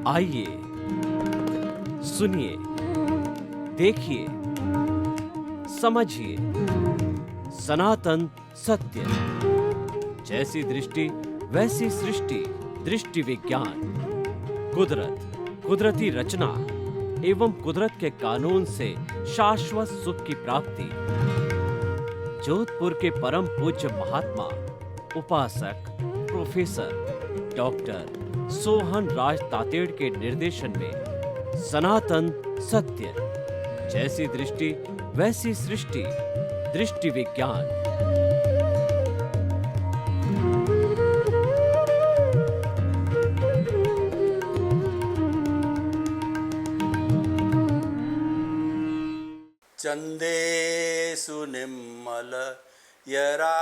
आइए, सुनिए, देखिए, समझिए सनातन सत्य। जैसी दृष्टि वैसी सृष्टि, दृष्टि विज्ञान। कुदरत, कुदरती रचना एवं कुदरत के कानून से शाश्वत सुख की प्राप्ति। जोधपुर के परम पूज्य महात्मा उपासक प्रोफेसर डॉक्टर सोहन राज तातेड़ के निर्देशन में सनातन सत्य। जैसी दृष्टि वैसी सृष्टि, दृष्टि विज्ञान। चंदेषु निम्मल यरा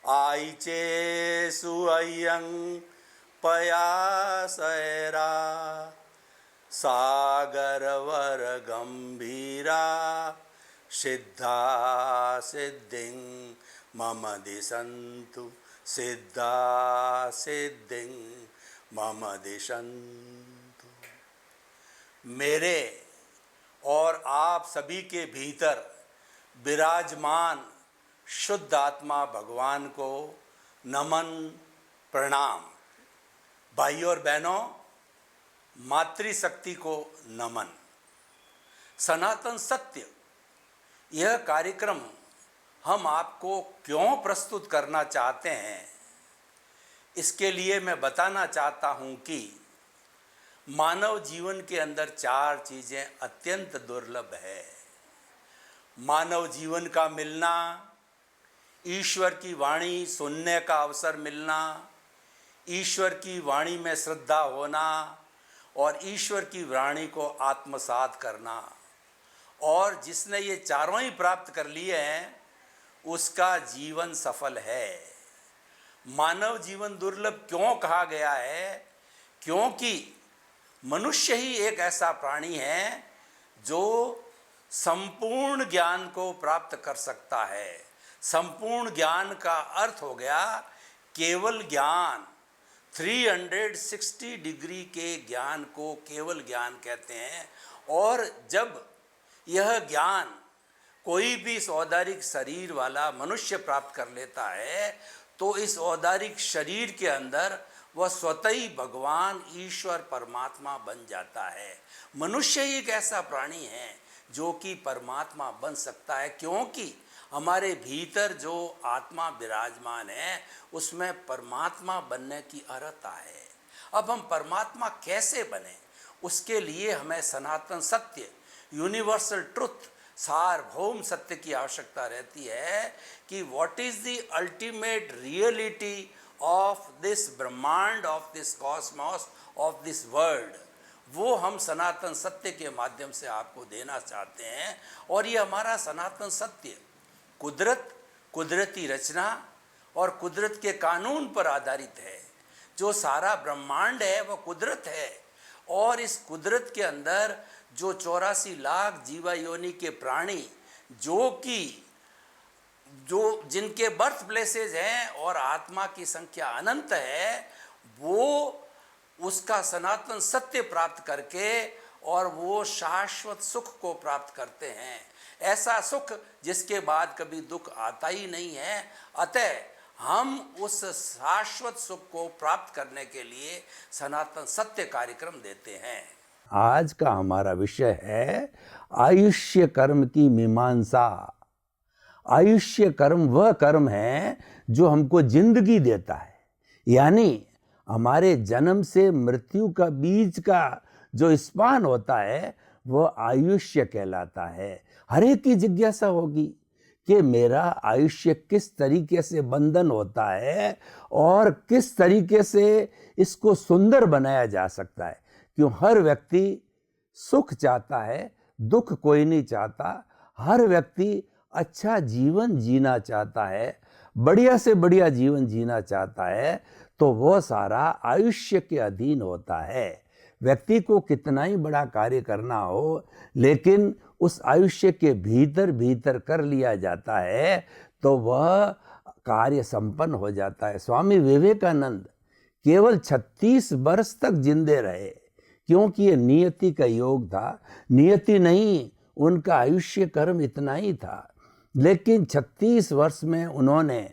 आईचेषु अय्यं पयासैरा सागरवर गंभीरा सिद्धा सिद्धिं मम दिशन्तु सिद्धा सिद्धिं मम दिशन्तु। मेरे और आप सभी के भीतर विराजमान शुद्ध आत्मा भगवान को नमन प्रणाम। भाइयों और बहनों, मातृशक्ति को नमन। सनातन सत्य यह कार्यक्रम हम आपको क्यों प्रस्तुत करना चाहते हैं, इसके लिए मैं बताना चाहता हूं कि मानव जीवन के अंदर 4 चीज़ें अत्यंत दुर्लभ है। मानव जीवन का मिलना, ईश्वर की वाणी सुनने का अवसर मिलना, ईश्वर की वाणी में श्रद्धा होना और ईश्वर की वाणी को आत्मसात करना। और जिसने ये चारों ही प्राप्त कर लिए हैं उसका जीवन सफल है। मानव जीवन दुर्लभ क्यों कहा गया है? क्योंकि मनुष्य ही एक ऐसा प्राणी है जो संपूर्ण ज्ञान को प्राप्त कर सकता है। संपूर्ण ज्ञान का अर्थ हो गया केवल ज्ञान। 360 डिग्री के ज्ञान को केवल ज्ञान कहते हैं। और जब यह ज्ञान कोई भी इस औदारिक शरीर वाला मनुष्य प्राप्त कर लेता है तो इस औदारिक शरीर के अंदर वह स्वतः ही भगवान ईश्वर परमात्मा बन जाता है। मनुष्य ही एक ऐसा प्राणी है जो कि परमात्मा बन सकता है, क्योंकि हमारे भीतर जो आत्मा विराजमान है उसमें परमात्मा बनने की अर्हता है। अब हम परमात्मा कैसे बने, उसके लिए हमें सनातन सत्य, यूनिवर्सल ट्रुथ, सार्वभौम सत्य की आवश्यकता रहती है कि what is the ultimate reality of this ब्रह्मांड, of this cosmos, of this world. वो हम सनातन सत्य के माध्यम से आपको देना चाहते हैं। और ये हमारा सनातन सत्य कुदरत, कुदरती रचना और कुदरत के कानून पर आधारित है। जो सारा ब्रह्मांड है वह कुदरत है। और इस कुदरत के अंदर जो 84 लाख जीवा योनि के प्राणी जो जिनके बर्थ प्लेसेस हैं और आत्मा की संख्या अनंत है, वो उसका सनातन सत्य प्राप्त करके और वो शाश्वत सुख को प्राप्त करते हैं। ऐसा सुख जिसके बाद कभी दुख आता ही नहीं है। अतः हम उस शाश्वत सुख को प्राप्त करने के लिए सनातन सत्य कार्यक्रम देते हैं। आज का हमारा विषय है आयुष्य कर्म की मीमांसा। आयुष्य कर्म वह कर्म है जो हमको जिंदगी देता है, यानी हमारे जन्म से मृत्यु का बीच का जो स्पान होता है वह आयुष्य कहलाता है। हर एक की जिज्ञासा होगी कि मेरा आयुष्य किस तरीके से बंधन होता है और किस तरीके से इसको सुंदर बनाया जा सकता है। क्यों हर व्यक्ति सुख चाहता है, दुख कोई नहीं चाहता। हर व्यक्ति अच्छा जीवन जीना चाहता है, बढ़िया से बढ़िया जीवन जीना चाहता है, तो वो सारा आयुष्य के अधीन होता है। व्यक्ति को कितना ही बड़ा कार्य करना हो, लेकिन उस आयुष्य के भीतर भीतर कर लिया जाता है तो वह कार्य संपन्न हो जाता है। स्वामी विवेकानंद केवल 36 वर्ष तक जिंदे रहे, क्योंकि ये नियति का योग था। नियति नहीं, उनका आयुष्य कर्म इतना ही था। लेकिन 36 वर्ष में उन्होंने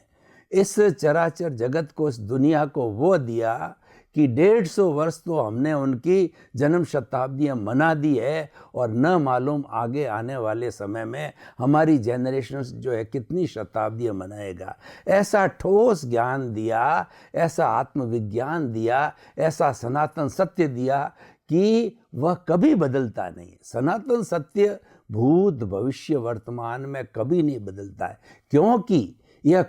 इस चराचर जगत को, इस दुनिया को वो दिया कि 150 वर्ष तो हमने उनकी जन्म शताब्दियाँ मना दी है, और न मालूम आगे आने वाले समय में हमारी जनरेशन जो है कितनी शताब्दियाँ मनाएगा। ऐसा ठोस ज्ञान दिया, ऐसा आत्मविज्ञान दिया, ऐसा सनातन सत्य दिया कि वह कभी बदलता नहीं। सनातन सत्य भूत भविष्य वर्तमान में कभी नहीं बदलता है, क्योंकि यह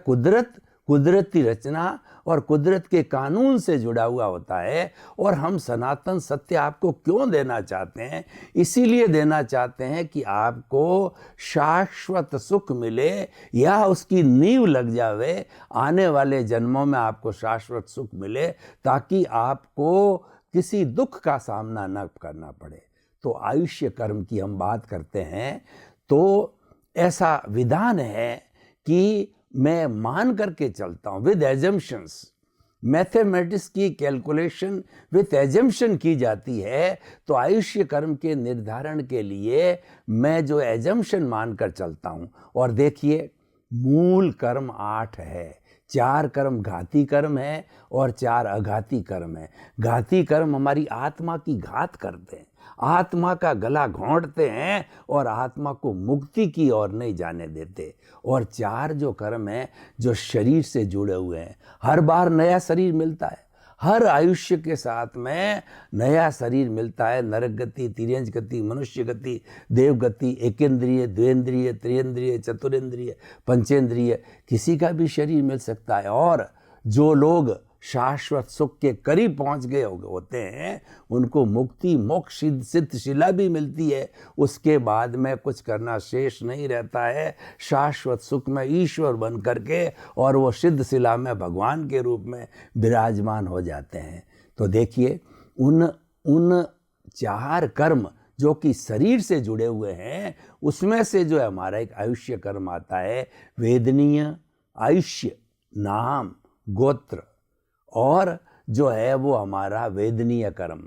कुदरती रचना और कुदरत के कानून से जुड़ा हुआ होता है। और हम सनातन सत्य आपको क्यों देना चाहते हैं? इसीलिए देना चाहते हैं कि आपको शाश्वत सुख मिले, या उसकी नींव लग जावे, आने वाले जन्मों में आपको शाश्वत सुख मिले, ताकि आपको किसी दुख का सामना न करना पड़े। तो आयुष्य कर्म की हम बात करते हैं तो ऐसा विधान है कि मैं मान करके चलता हूँ, विद एजम्पशंस। मैथमेटिक्स की कैलकुलेशन विद एजम्पशन की जाती है। तो आयुष्य कर्म के निर्धारण के लिए मैं जो एजम्पशन मानकर चलता हूँ, और देखिए मूल कर्म 8 है। 4 कर्म घाती कर्म है और 4 अघाती कर्म है। घाती कर्म हमारी आत्मा की घात करते हैं, आत्मा का गला घोंटते हैं और आत्मा को मुक्ति की ओर नहीं जाने देते। और 4 जो कर्म हैं जो शरीर से जुड़े हुए हैं, हर बार नया शरीर मिलता है, हर आयुष्य के साथ में नया शरीर मिलता है। नरक गति, तिर्यंच गति, मनुष्य गति, देव गति, एकेंद्रिय, द्वेंद्रिय, त्रियेंद्रिय, चतुरेंद्रिय, पंचेंद्रिय, किसी का भी शरीर मिल सकता है। और जो लोग शाश्वत सुख के करीब पहुंच गए होते हैं, उनको मुक्ति मोक्ष सिद्ध शिला भी मिलती है। उसके बाद में कुछ करना शेष नहीं रहता है। शाश्वत सुख में ईश्वर बन करके और वो सिद्ध शिला में भगवान के रूप में विराजमान हो जाते हैं। तो देखिए उन 4 कर्म जो कि शरीर से जुड़े हुए हैं, उसमें से जो है हमारा एक आयुष्य कर्म आता है, वेदनीय, आयुष्य, नाम, गोत्र, और जो है वो हमारा वेदनीय कर्म।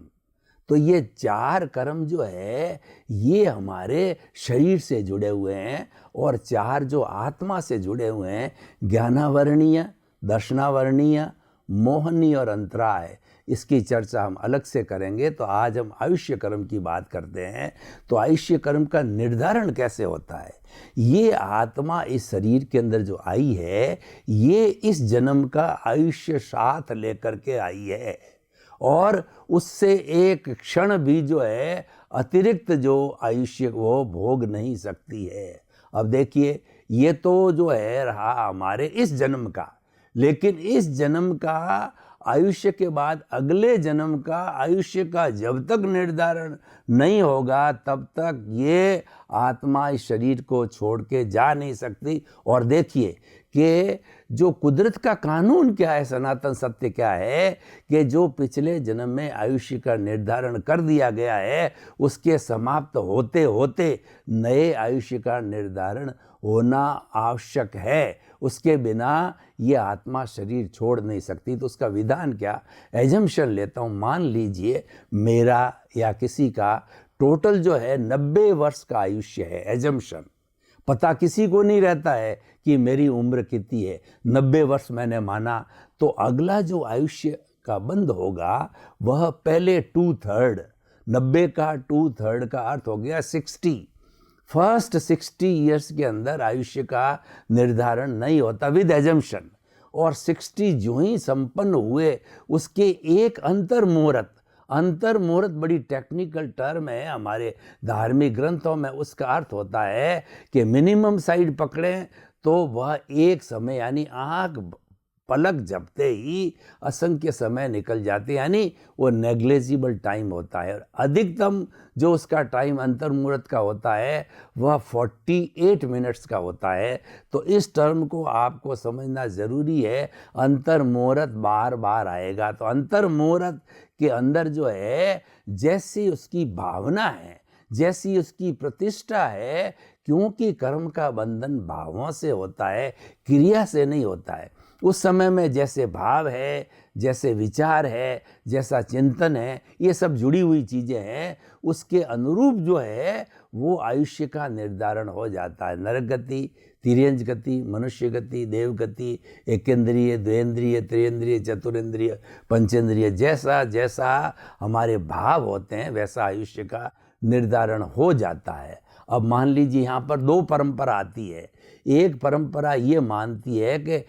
तो ये 4 कर्म जो है ये हमारे शरीर से जुड़े हुए हैं, और 4 जो आत्मा से जुड़े हुए हैं, ज्ञानावर्णीय, दर्शनावर्णीय, मोहनीय और अंतराय। इसकी चर्चा हम अलग से करेंगे। तो आज हम आयुष्य कर्म की बात करते हैं। तो आयुष्य कर्म का निर्धारण कैसे होता है? ये आत्मा इस शरीर के अंदर जो आई है, ये इस जन्म का आयुष्य साथ लेकर के आई है, और उससे एक क्षण भी जो है अतिरिक्त जो आयुष्य वो भोग नहीं सकती है। अब देखिए ये तो जो है रहा हमारे इस जन्म का, लेकिन इस जन्म का आयुष्य के बाद अगले जन्म का आयुष्य का जब तक निर्धारण नहीं होगा, तब तक ये आत्मा इस शरीर को छोड़ के जा नहीं सकती। और देखिए कि जो कुदरत का कानून क्या है, सनातन सत्य क्या है, कि जो पिछले जन्म में आयुष्य का निर्धारण कर दिया गया है, उसके समाप्त होते होते नए आयुष्य का निर्धारण होना आवश्यक है। उसके बिना ये आत्मा शरीर छोड़ नहीं सकती। तो उसका विधान क्या? एजम्पशन लेता हूँ, मान लीजिए मेरा या किसी का टोटल जो है 90 वर्ष का आयुष्य है। एजम्पशन, पता किसी को नहीं रहता है कि मेरी उम्र कितनी है। 90 वर्ष मैंने माना, तो अगला जो आयुष्य का बंद होगा वह पहले 2/3, 90 का 2/3 का अर्थ हो गया 60। फर्स्ट 60 ईयर्स के अंदर आयुष्य का निर्धारण नहीं होता विद एजम्पशन, और 60 जो ही संपन्न हुए उसके एक अंतर मुहूर्त बड़ी टेक्निकल टर्म है हमारे धार्मिक ग्रंथों में। उसका अर्थ होता है कि मिनिमम साइड पकड़ें तो वह एक समय, यानी आँख पलक झपते ही असंख्य समय निकल जाते, यानी वो नेग्लेजिबल टाइम होता है। और अधिकतम जो उसका टाइम अंतर मुहूर्त का होता है वह 48 मिनट्स का होता है। तो इस टर्म को आपको समझना ज़रूरी है। अंतर मुहूर्त बार बार आएगा, तो अंतर मुहूर्त के अंदर जो है जैसी उसकी भावना है, जैसी उसकी प्रतिष्ठा है, क्योंकि कर्म का बंधन भावों से होता है, क्रिया से नहीं होता है। उस समय में जैसे भाव है, जैसे विचार है, जैसा चिंतन है, ये सब जुड़ी हुई चीज़ें हैं, उसके अनुरूप जो है वो आयुष्य का निर्धारण हो जाता है। नरक गति, तिर्यंज गति, मनुष्य गति, देव गति, एकेंद्रिय, द्वेंद्रिय, त्रियंद्रिय, चतुरेंद्रिय, पंचेंद्रिय, जैसा जैसा हमारे भाव होते हैं वैसा आयुष्य का निर्धारण हो जाता है। अब मान लीजिए यहाँ पर दो परंपरा आती है। एक परंपरा ये मानती है कि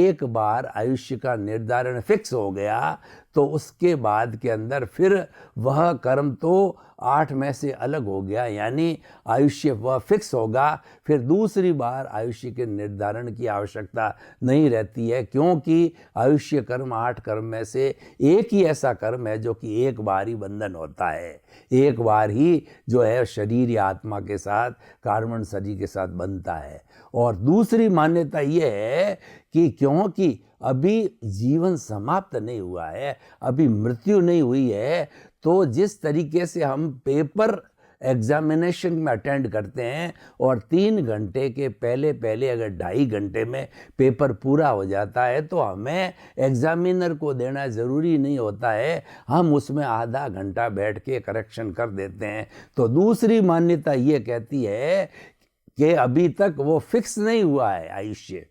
एक बार आयुष्य का निर्धारण फिक्स हो गया तो उसके बाद के अंदर फिर वह कर्म तो 8 में से अलग हो गया, यानी आयुष्य वह फिक्स होगा, फिर दूसरी बार आयुष्य के निर्धारण की आवश्यकता नहीं रहती है, क्योंकि आयुष्य कर्म 8 कर्म में से एक ही ऐसा कर्म है जो कि एक बार ही बंधन होता है, एक बार ही जो है शरीर या आत्मा के साथ, कार्बन शरीर के साथ बनता है। और दूसरी मान्यता ये है कि क्योंकि अभी जीवन समाप्त नहीं हुआ है, अभी मृत्यु नहीं हुई है, तो जिस तरीके से हम पेपर एग्जामिनेशन में अटेंड करते हैं और 3 घंटे के पहले पहले अगर 2.5 घंटे में पेपर पूरा हो जाता है तो हमें एग्जामिनर को देना ज़रूरी नहीं होता है, हम उसमें आधा घंटा बैठ के करेक्शन कर देते हैं। तो दूसरी मान्यता ये कहती है कि अभी तक वो फिक्स नहीं हुआ है आयुष्य,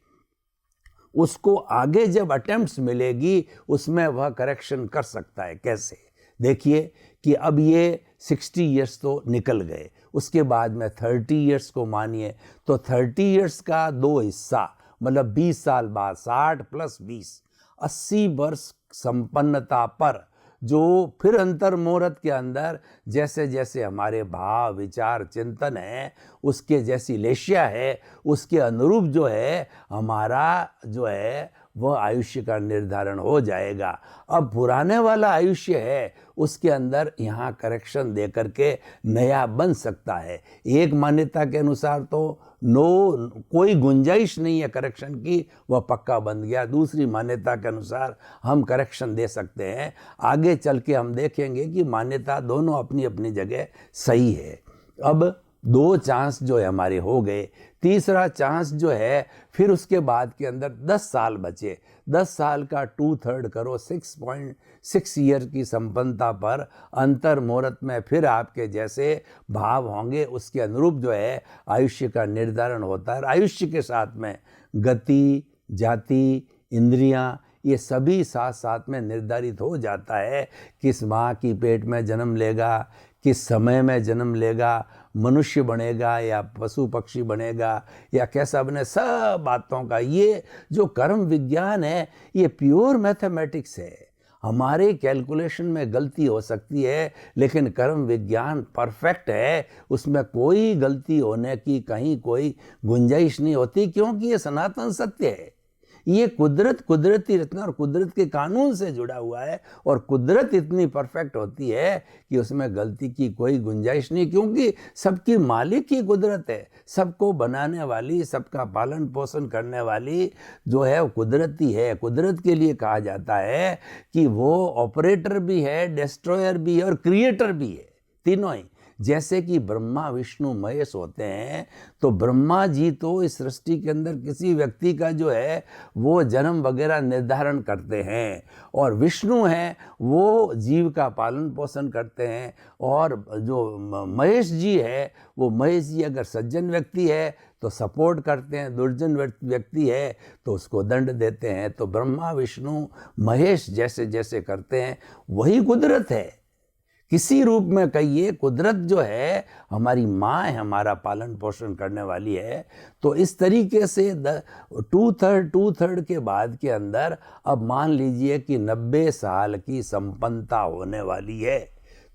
उसको आगे जब अटेम्प्ट्स मिलेगी उसमें वह करेक्शन कर सकता है। कैसे? देखिए कि अब ये 60 इयर्स तो निकल गए, उसके बाद में 30 इयर्स को मानिए तो 30 इयर्स का 2 हिस्सा, मतलब 20 साल बाद 60 + 20 80 वर्ष संपन्नता पर जो फिर अंतर मुहूर्त के अंदर जैसे जैसे हमारे भाव, विचार, चिंतन है, उसके जैसी लेशिया है, उसके अनुरूप जो है हमारा जो है वह आयुष्य का निर्धारण हो जाएगा। अब पुराने वाला आयुष्य है उसके अंदर यहाँ करेक्शन दे करके नया बन सकता है। एक मान्यता के अनुसार तो कोई गुंजाइश नहीं है करेक्शन की, वह पक्का बन गया। दूसरी मान्यता के अनुसार हम करेक्शन दे सकते हैं। आगे चल के हम देखेंगे कि मान्यता दोनों अपनी अपनी जगह सही है। अब 2 चांस जो है हमारे हो गए, तीसरा चांस जो है फिर उसके बाद के अंदर 10 साल बचे, 10 साल का 2/3 करो, 6.6 ईयर की संपन्नता पर अंतर मुहूर्त में फिर आपके जैसे भाव होंगे, उसके अनुरूप जो है आयुष्य का निर्धारण होता है। आयुष्य के साथ में गति, जाति, इंद्रियां, ये सभी साथ साथ में निर्धारित हो जाता है। किस माँ की पेट में जन्म लेगा, किस समय में जन्म लेगा, मनुष्य बनेगा या पशु पक्षी बनेगा या कैसा बने, सब बातों का ये जो कर्म विज्ञान है ये प्योर मैथमेटिक्स है। हमारे कैलकुलेशन में गलती हो सकती है लेकिन कर्म विज्ञान परफेक्ट है, उसमें कोई गलती होने की कहीं कोई गुंजाइश नहीं होती, क्योंकि ये सनातन सत्य है। ये कुदरती रचना और कुदरत के कानून से जुड़ा हुआ है और कुदरत इतनी परफेक्ट होती है कि उसमें गलती की कोई गुंजाइश नहीं, क्योंकि सबकी मालिक ही कुदरत है, सबको बनाने वाली, सबका पालन पोषण करने वाली जो है वो कुदरत ही है। कुदरत के लिए कहा जाता है कि वो ऑपरेटर भी है, डिस्ट्रॉयर भी है और क्रिएटर भी है, तीनों ही। जैसे कि ब्रह्मा विष्णु महेश होते हैं, तो ब्रह्मा जी तो इस सृष्टि के अंदर किसी व्यक्ति का जो है वो जन्म वगैरह निर्धारण करते हैं, और विष्णु हैं वो जीव का पालन पोषण करते हैं, और जो महेश जी है वो महेश जी अगर सज्जन व्यक्ति है तो सपोर्ट करते हैं, दुर्जन व्यक्ति है तो उसको दंड देते हैं। तो ब्रह्मा विष्णु महेश जैसे जैसे करते हैं वही कुदरत है। किसी रूप में कहिए, कुदरत जो है हमारी माँ है, हमारा पालन पोषण करने वाली है। तो इस तरीके से 2/3 के बाद के अंदर अब मान लीजिए कि 90 साल की संपन्नता होने वाली है,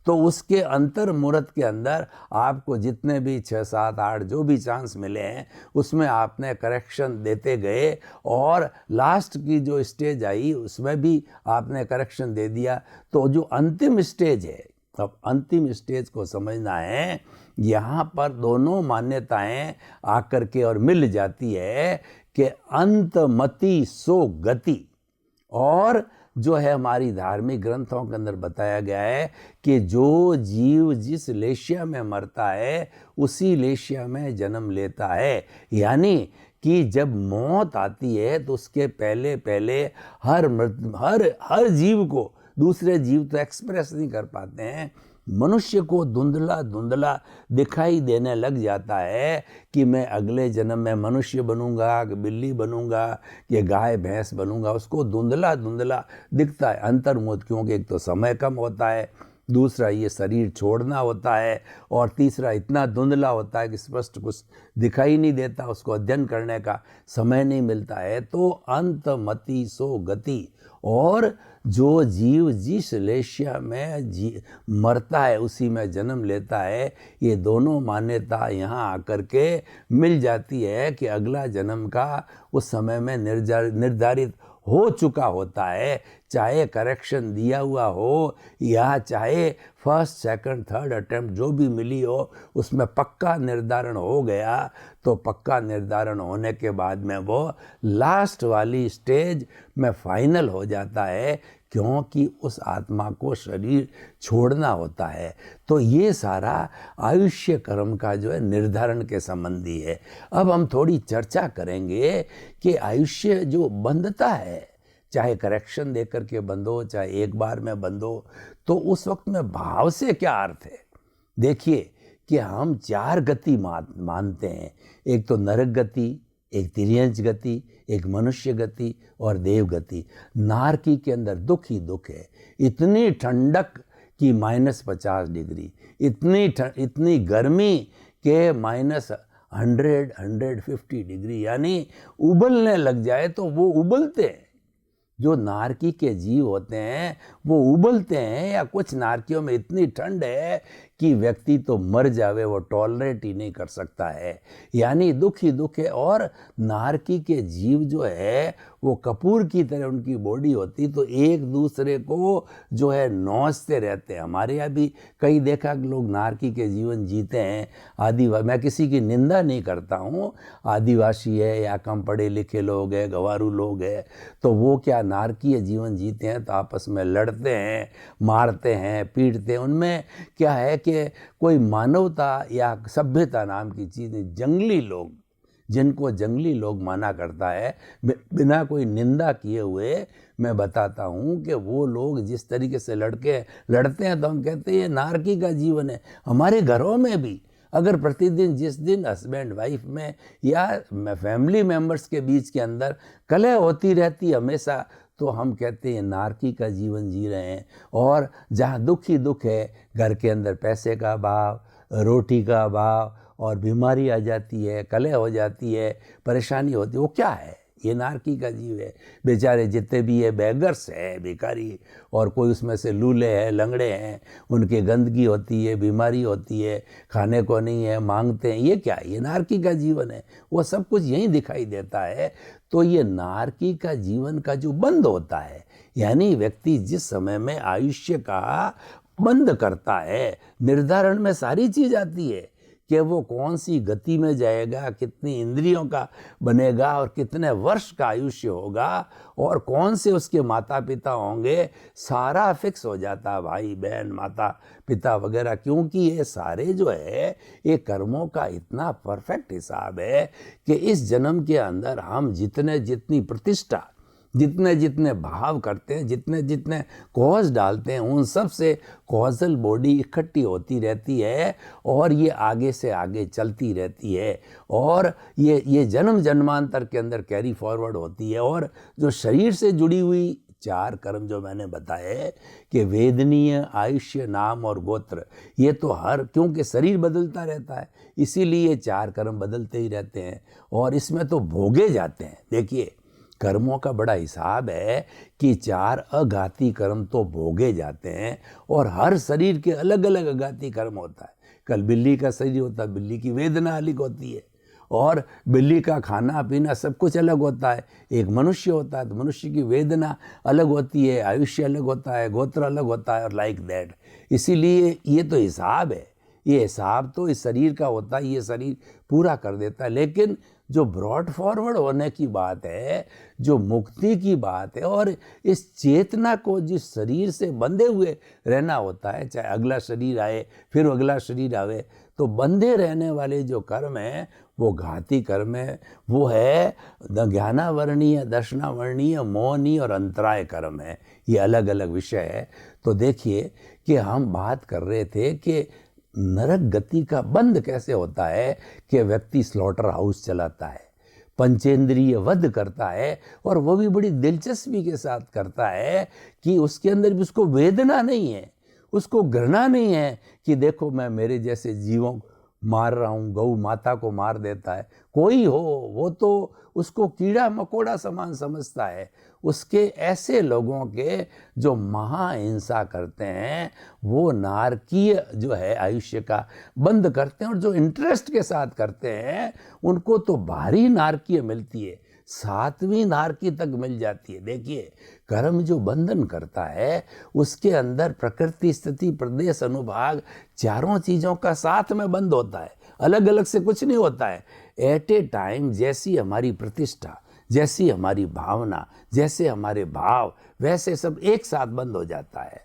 तो उसके अंतर मुहूर्त के अंदर आपको जितने भी 6, 7, 8 जो भी चांस मिले हैं उसमें आपने करेक्शन देते गए, और लास्ट की जो स्टेज आई उसमें भी आपने करेक्शन दे दिया। तो जो अंतिम स्टेज है, अब अंतिम स्टेज को समझना है, यहाँ पर दोनों मान्यताएं आकर के और मिल जाती है कि अंतमति सो गति। और जो है हमारी धार्मिक ग्रंथों के अंदर बताया गया है कि जो जीव जिस लेशिया में मरता है उसी लेशिया में जन्म लेता है, यानी कि जब मौत आती है तो उसके पहले पहले हर जीव को, दूसरे जीव तो एक्सप्रेस नहीं कर पाते हैं, मनुष्य को धुंधला धुंधला दिखाई देने लग जाता है कि मैं अगले जन्म में मनुष्य बनूंगा कि बिल्ली बनूंगा कि गाय भैंस बनूंगा। उसको धुंधला धुंधला दिखता है अंतर्मुख, क्योंकि एक तो समय कम होता है, दूसरा ये शरीर छोड़ना होता है, और तीसरा इतना धुंधला होता है कि स्पष्ट कुछ दिखाई नहीं देता, उसको अध्ययन करने का समय नहीं मिलता है। तो अंतमति सो गति, और जो जीव जिस लेशिया में मरता है उसी में जन्म लेता है, ये दोनों मान्यता यहाँ आकर के मिल जाती है कि अगला जन्म का उस समय में निर्धारित हो चुका होता है, चाहे करेक्शन दिया हुआ हो या चाहे फर्स्ट सेकंड थर्ड अटेम्प्ट जो भी मिली हो, उसमें पक्का निर्धारण हो गया। तो पक्का निर्धारण होने के बाद में वो लास्ट वाली स्टेज में फाइनल हो जाता है, क्योंकि उस आत्मा को शरीर छोड़ना होता है। तो ये सारा आयुष्य कर्म का जो है निर्धारण के संबंधी है। अब हम थोड़ी चर्चा करेंगे कि आयुष्य जो बंधता है, चाहे करेक्शन देकर के बंधो, चाहे एक बार में बंधो, तो उस वक्त में भाव से क्या अर्थ है। देखिए कि हम 4 गति मानते हैं, एक तो नरक गति, एक तिर्यंच गति, एक मनुष्य गति और देव गति। नारकी के अंदर दुख ही दुख है, इतनी ठंडक कि -50 डिग्री, इतनी गर्मी के -150 डिग्री, यानी उबलने लग जाए तो वो उबलते हैं। जो नारकी के जीव होते हैं वो उबलते हैं, या कुछ नारकियों में इतनी ठंड है कि व्यक्ति तो मर जावे, वो टॉलरेट ही नहीं कर सकता है, यानी दुख ही दुख है। और नारकी के जीव जो है वो कपूर की तरह उनकी बॉडी होती, तो एक दूसरे को जो है नौचते रहते हैं। हमारे यहाँ भी कई देखा कि लोग नारकी के जीवन जीते हैं। आदिवासी, मैं किसी की निंदा नहीं करता हूँ, आदिवासी है या कम पढ़े लिखे लोग हैं, गंवारू लोग हैं, तो वो क्या नारकीय जीवन जीते हैं, तो आपस में लड़ते हैं, मारते हैं, पीटते हैं। उनमें क्या है कि कोई मानवता या सभ्यता नाम की चीज़ नहीं। जंगली लोग, जिनको जंगली लोग माना करता है, बिना कोई निंदा किए हुए मैं बताता हूँ कि वो लोग जिस तरीके से लड़ते हैं, तो हम कहते हैं ये नारकी का जीवन है। हमारे घरों में भी अगर प्रतिदिन, जिस दिन हस्बैंड वाइफ में या फैमिली मेम्बर्स के बीच के अंदर कलह होती रहती हमेशा, तो हम कहते हैं नारकी का जीवन जी रहे हैं। और जहाँ दुख ही दुख है, घर के अंदर पैसे का अभाव, रोटी का अभाव, और बीमारी आ जाती है, कलह हो जाती है, परेशानी होती है, वो क्या है, ये नारकी का जीव है। बेचारे जितने भी ये बेगर्स है, भिखारी, और कोई उसमें से लूले हैं, लंगड़े हैं, उनके गंदगी होती है, बीमारी होती है, खाने को नहीं है, मांगते हैं, ये क्या है, ये नारकी का जीवन है। वो सब कुछ यहीं दिखाई देता है। तो ये नारकी का जीवन का जो बंद होता है, यानी व्यक्ति जिस समय में आयुष्य का बंद करता है, निर्धारण में सारी चीज आती है कि वो कौन सी गति में जाएगा, कितनी इंद्रियों का बनेगा, और कितने वर्ष का आयुष्य होगा, और कौन से उसके माता पिता होंगे, सारा फिक्स हो जाता है, भाई बहन, माता पिता वगैरह। क्योंकि ये सारे जो है ये कर्मों का इतना परफेक्ट हिसाब है कि इस जन्म के अंदर हम जितनी प्रतिष्ठा, जितने भाव करते हैं, जितने कॉज डालते हैं, उन सब से कॉजल बॉडी इकट्ठी होती रहती है, और ये आगे से आगे चलती रहती है, और ये जन्म जन्मांतर के अंदर कैरी फॉरवर्ड होती है। और जो शरीर से जुड़ी हुई 4 कर्म जो मैंने बताए कि वेदनीय, आयुष्य, नाम और गोत्र, ये तो क्योंकि शरीर बदलता रहता है, इसीलिए ये 4 कर्म बदलते ही रहते हैं, और इसमें तो भोगे जाते हैं। देखिए कर्मों का बड़ा हिसाब है कि 4 अघाती कर्म तो भोगे जाते हैं, और हर शरीर के अलग अलग अघाती कर्म होता है। कल बिल्ली का शरीर होता है, बिल्ली की वेदना अलग होती है, और बिल्ली का खाना पीना सब कुछ अलग होता है। एक मनुष्य होता है तो मनुष्य की वेदना अलग होती है, आयुष्य अलग होता है, गोत्र अलग होता है, और लाइक दैट। इसीलिए ये तो हिसाब है, ये हिसाब तो इस शरीर का होता है, ये शरीर पूरा कर देता है। लेकिन जो ब्रॉड फॉरवर्ड होने की बात है, जो मुक्ति की बात है, और इस चेतना को जिस शरीर से बंधे हुए रहना होता है, चाहे अगला शरीर आए फिर अगला शरीर आवे, तो बंधे रहने वाले जो कर्म है वो घाती कर्म है। वो है ज्ञानावर्णीय, दर्शनावर्णीय, मौनी और अंतराय कर्म है। ये अलग अलग विषय है। तो देखिए कि हम बात कर रहे थे कि नरक गति का बंध कैसे होता है, कि व्यक्ति स्लॉटर हाउस चलाता है, पंचेंद्रिय वध करता है, और वो भी बड़ी दिलचस्पी के साथ करता है कि उसके अंदर भी उसको वेदना नहीं है, उसको घृणा नहीं है कि देखो मैं मेरे जैसे जीवों को मार रहा हूँ, गौ माता को मार देता है कोई हो, वो तो उसको कीड़ा मकोड़ा समान समझता है। उसके ऐसे लोगों के जो महाहिंसा करते हैं वो नारकीय जो है आयुष्य का बंद करते हैं, और जो इंटरेस्ट के साथ करते हैं उनको तो भारी नारकीय मिलती है, 7वीं नारकी तक मिल जाती है। देखिए कर्म जो बंधन करता है उसके अंदर प्रकृति, स्थिति, प्रदेश, अनुभाग, चारों चीज़ों का साथ में बंद होता है, अलग अलग से कुछ नहीं होता है। एट ए टाइम जैसी हमारी प्रतिष्ठा, जैसी हमारी भावना, जैसे हमारे भाव, वैसे सब एक साथ बंद हो जाता है।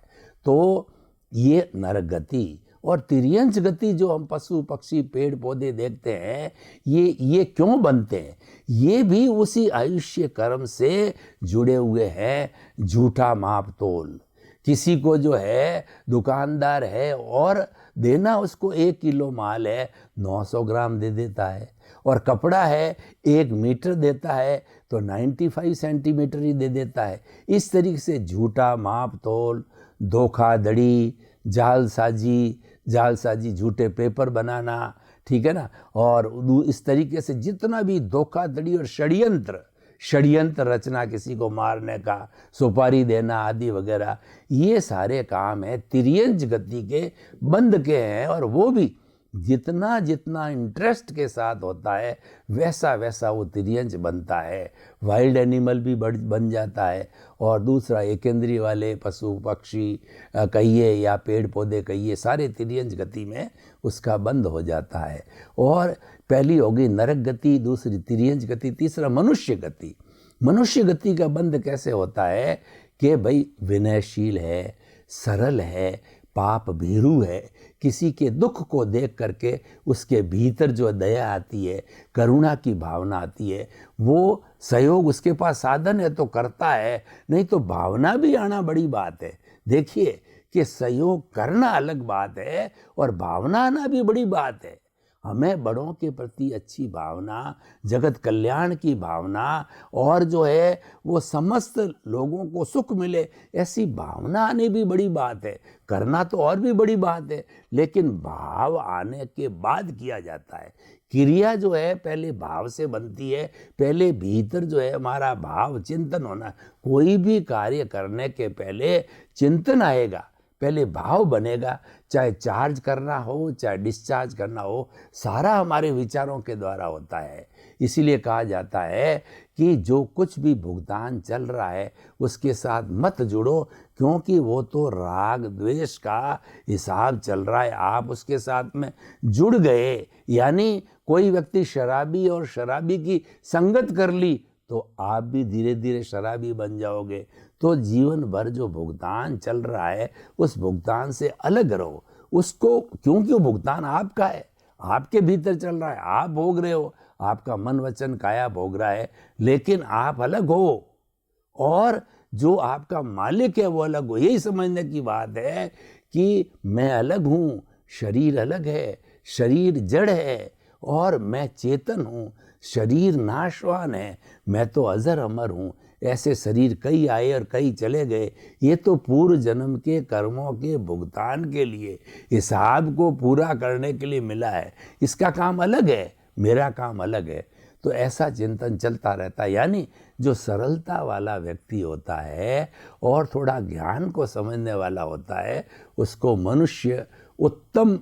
तो ये नरक गति और तिर्यंच गति जो हम पशु पक्षी पेड़ पौधे देखते हैं, ये क्यों बनते हैं? ये भी उसी आयुष्य कर्म से जुड़े हुए हैं। झूठा माप तोल, किसी को जो है दुकानदार है और देना उसको 1 किलो माल है 900 ग्राम दे देता है, और कपड़ा है 1 मीटर देता है तो 95 सेंटीमीटर ही दे देता है। इस तरीके से झूठा माप तोल, धोखाधड़ी, जालसाजी, झूठे पेपर बनाना, ठीक है ना, और इस तरीके से जितना भी धोखाधड़ी और षड्यंत्र रचना, किसी को मारने का, सुपारी देना आदि वगैरह, ये सारे काम है तिर्यंच गति के बंध के हैं। और वो भी जितना जितना इंटरेस्ट के साथ होता है वैसा वैसा वो तिर्यंच बनता है। वाइल्ड एनिमल भी बन जाता है, और दूसरा एकेंद्रीय वाले पशु पक्षी कहिए या पेड़ पौधे कहिए, सारे तिर्यंच गति में उसका बंद हो जाता है। और पहली हो गई नरक गति, दूसरी तिर्यंच गति, तीसरा मनुष्य गति। मनुष्य गति का बंध कैसे होता है कि भाई विनयशील है, सरल है, पाप भीरू है, किसी के दुख को देख करके उसके भीतर जो दया आती है, करुणा की भावना आती है, वो सहयोग, उसके पास साधन है तो करता है, नहीं तो भावना भी आना बड़ी बात है। देखिए कि सहयोग करना अलग बात है और भावना आना भी बड़ी बात है। हमें बड़ों के प्रति अच्छी भावना, जगत कल्याण की भावना, और जो है वो समस्त लोगों को सुख मिले, ऐसी भावना आने भी बड़ी बात है। करना तो और भी बड़ी बात है, लेकिन भाव आने के बाद किया जाता है। क्रिया जो है पहले भाव से बनती है, पहले भीतर जो है हमारा भाव चिंतन होना। कोई भी कार्य करने के पहले चिंतन आएगा, पहले भाव बनेगा। चाहे चार्ज करना हो, चाहे डिस्चार्ज करना हो, सारा हमारे विचारों के द्वारा होता है। इसीलिए कहा जाता है कि जो कुछ भी भुगतान चल रहा है उसके साथ मत जुड़ो, क्योंकि वो तो राग द्वेष का हिसाब चल रहा है। आप उसके साथ में जुड़ गए, यानी कोई व्यक्ति शराबी और शराबी की संगत कर ली तो आप भी धीरे धीरे शराबी बन जाओगे। तो जीवन भर जो भुगतान चल रहा है उस भुगतान से अलग रहो उसको, क्योंकि वो भुगतान आपका है, आपके भीतर चल रहा है, आप भोग रहे हो, आपका मन वचन काया भोग रहा है, लेकिन आप अलग हो और जो आपका मालिक है वो अलग हो। यही समझने की बात है कि मैं अलग हूँ, शरीर अलग है, शरीर जड़ है और मैं चेतन हूँ, शरीर नाशवान है, मैं तो अजर अमर हूँ। ऐसे शरीर कई आए और कई चले गए, ये तो पूर्व जन्म के कर्मों के भुगतान के लिए, हिसाब को पूरा करने के लिए मिला है। इसका काम अलग है, मेरा काम अलग है। तो ऐसा चिंतन चलता रहता है। यानी जो सरलता वाला व्यक्ति होता है और थोड़ा ज्ञान को समझने वाला होता है, उसको मनुष्य उत्तम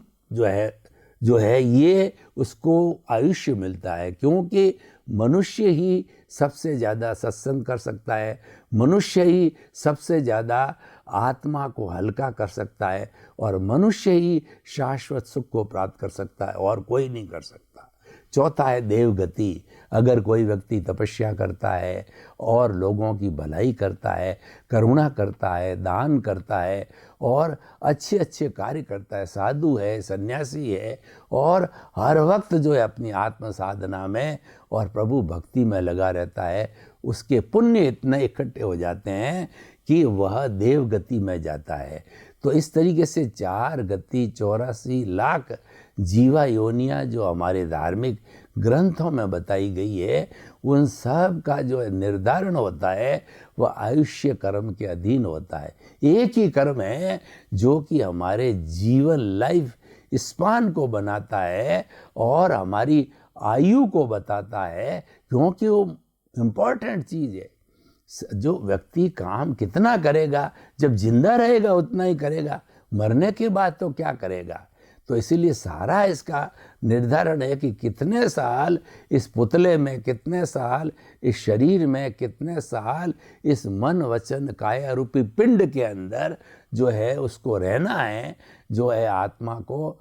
जो है ये उसको आयुष्य मिलता है, क्योंकि मनुष्य ही सबसे ज़्यादा सत्संग कर सकता है, मनुष्य ही सबसे ज़्यादा आत्मा को हल्का कर सकता है, और मनुष्य ही शाश्वत सुख को प्राप्त कर सकता है, और कोई नहीं कर सकता। चौथा है देवगति। अगर कोई व्यक्ति तपस्या करता है और लोगों की भलाई करता है, करुणा करता है, दान करता है और अच्छे अच्छे कार्य करता है, साधु है, सन्यासी है और हर वक्त जो है अपनी आत्म साधना में और प्रभु भक्ति में लगा रहता है, उसके पुण्य इतने इकट्ठे हो जाते हैं कि वह देवगति में जाता है। तो इस तरीके से 4 गति 84 लाख जीवा योनियाँ जो हमारे धार्मिक ग्रंथों में बताई गई है, उन सब का जो निर्धारण होता है वह आयुष्य कर्म के अधीन होता है। एक ही कर्म है जो कि हमारे जीवन लाइफ स्पान को बनाता है और हमारी आयु को बताता है, क्योंकि वो इम्पोर्टेंट चीज़ है। जो व्यक्ति काम कितना करेगा, जब जिंदा रहेगा उतना ही करेगा, मरने के बाद तो क्या करेगा। तो इसीलिए सारा इसका निर्धारण है कि कितने साल इस पुतले में, कितने साल इस शरीर में, कितने साल इस मन वचन काया रूपी पिंड के अंदर जो है उसको रहना है, जो है आत्मा को।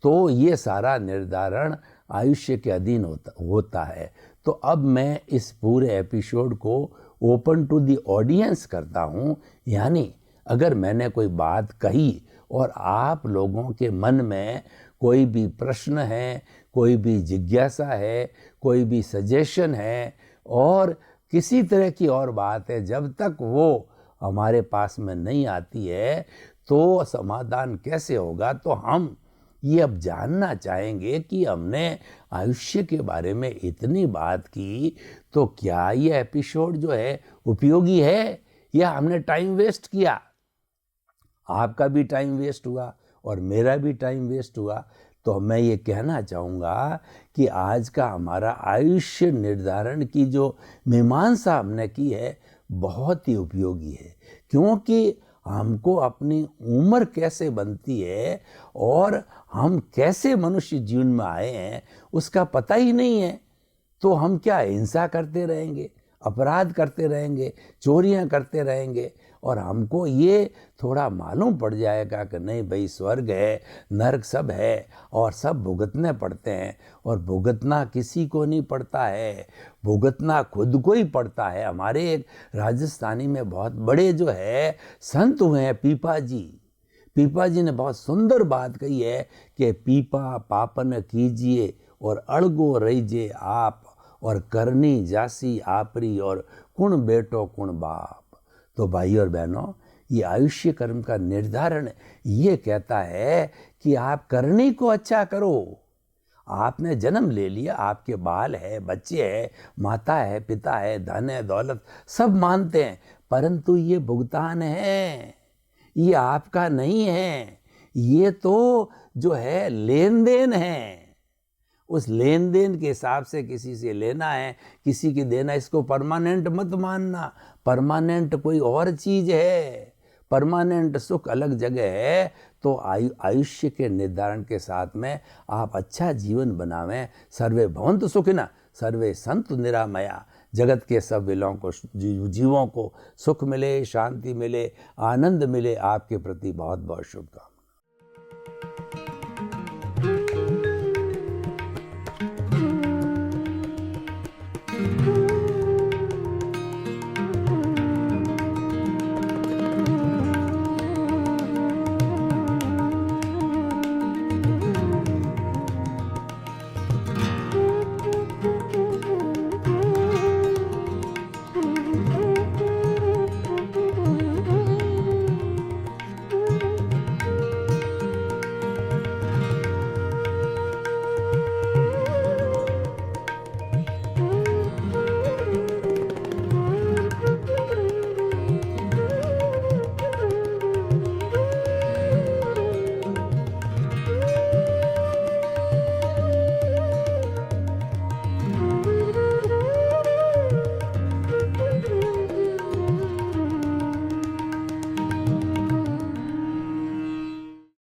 तो ये सारा निर्धारण आयुष्य के अधीन होता है। तो अब मैं इस पूरे एपिसोड को ओपन टू द ऑडियंस करता हूँ, यानी अगर मैंने कोई बात कही और आप लोगों के मन में कोई भी प्रश्न है, कोई भी जिज्ञासा है, कोई भी सजेशन है और किसी तरह की और बात है, जब तक वो हमारे पास में नहीं आती है तो समाधान कैसे होगा। तो हम ये अब जानना चाहेंगे कि हमने आयुष्य के बारे में इतनी बात की, तो क्या ये एपिसोड जो है उपयोगी है या हमने टाइम वेस्ट किया। आपका भी टाइम वेस्ट हुआ और मेरा भी टाइम वेस्ट हुआ। तो मैं ये कहना चाहूँगा कि आज का हमारा आयुष्य निर्धारण की जो मीमांसा हमने की है बहुत ही उपयोगी है, क्योंकि हमको अपनी उम्र कैसे बनती है और हम कैसे मनुष्य जीवन में आए हैं उसका पता ही नहीं है। तो हम क्या हिंसा करते रहेंगे, अपराध करते रहेंगे, चोरियां करते रहेंगे और हमको ये थोड़ा मालूम पड़ जाएगा कि नहीं भाई स्वर्ग है, नरक सब है और सब भुगतने पड़ते हैं। और भुगतना किसी को नहीं पड़ता है, भुगतना खुद को ही पड़ता है। हमारे एक राजस्थानी में बहुत बड़े जो है संत हुए हैं पीपा जी ने बहुत सुंदर बात कही है कि पीपा पापन कीजिए और अड़गो रहीजे आप और करनी जासी आपरी और कुण बेटो कुण बाप। तो भाई और बहनों, ये आयुष्य कर्म का निर्धारण ये कहता है कि आप करनी को अच्छा करो। आपने जन्म ले लिया, आपके बाल है, बच्चे हैं, माता है, पिता है, धन है, दौलत सब मानते हैं, परंतु ये भुगतान है, ये आपका नहीं है। ये तो जो है लेन देन है। उस लेन देन के हिसाब से किसी से लेना है, किसी की देना। इसको परमानेंट मत मानना। परमानेंट कोई और चीज है, परमानेंट सुख अलग जगह है। तो आयुष्य के निर्धारण के साथ में आप अच्छा जीवन बनावें। सर्वे भवन्तु सुखिनः सर्वे सन्तु निरामया। जगत के सब जीवों को सुख मिले, शांति मिले, आनंद मिले। आपके प्रति बहुत बहुत शुभकामनाएं।